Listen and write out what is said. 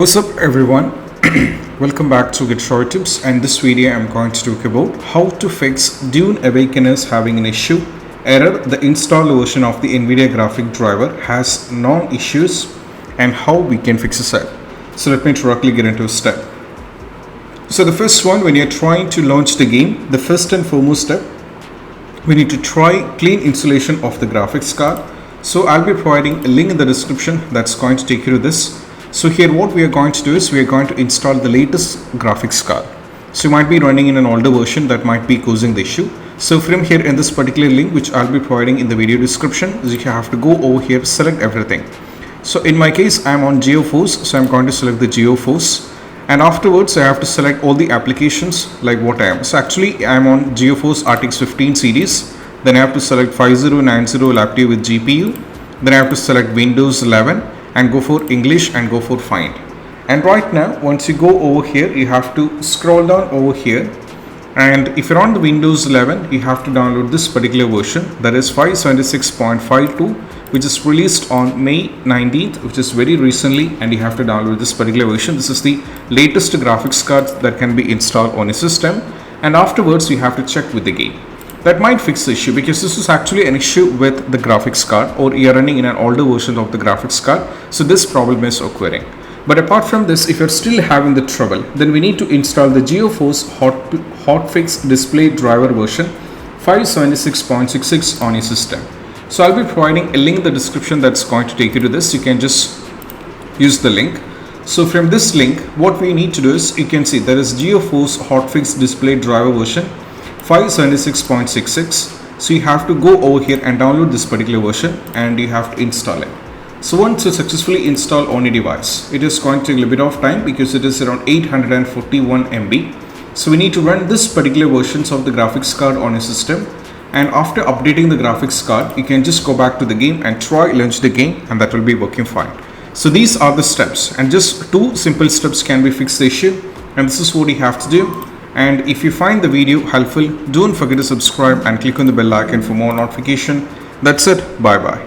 What's up everyone? Welcome back to GeForce Tips, and this video I'm going to talk about how to fix Dune Awakeners having an issue. Error: the installed version of the NVIDIA graphic driver has non-issues and how we can fix it. So let me directly get into a step. So the first one, when you're trying to launch the game, the first and foremost step, we need to try clean installation of the graphics card. So I'll be providing a link in the description that's going to take you to this. So here what we are going to do is we are going to install the latest graphics card. So you might be running in an older version that might be causing the issue. So from here in this particular link which I'll be providing in the video description, you have to go over here, select everything. So in my case I'm on GeForce, so I'm going to select the GeForce, and afterwards I have to select all the applications like what I am. So actually I'm on GeForce RTX 15 series, then I have to select 5090 laptop with GPU, then I have to select Windows 11 and go for English and go for find. And right now once you go over here, you have to scroll down over here, and if you're on the Windows 11 you have to download this particular version, that is 576.52, which is released on May 19th, which is very recently, and you have to download this particular version. This is the latest graphics card that can be installed on a system, and afterwards you have to check with the game. That might fix the issue, because this is actually an issue with the graphics card, or you're running in an older version of the graphics card, so this problem is occurring. But apart from this, if you're still having the trouble, then we need to install the GeForce Hotfix display driver version 576.66 on your system. So I'll be providing a link in the description that's going to take you to this. You can just use the link. So from this link, what we need to do is, you can see there is GeForce Hotfix display driver version 576.66. so you have to go over here and download this particular version, and you have to install it. So once you successfully install on your device, it is going to take a little bit of time because it is around 841 MB. So we need to run this particular versions of the graphics card on your system, and after updating the graphics card you can just go back to the game and try launch the game, and that will be working fine. So these are the steps, and just two simple steps can be fixed the issue, and this is what you have to do. And if you find the video helpful, don't forget to subscribe and click on the bell icon for more notification. That's it. Bye bye.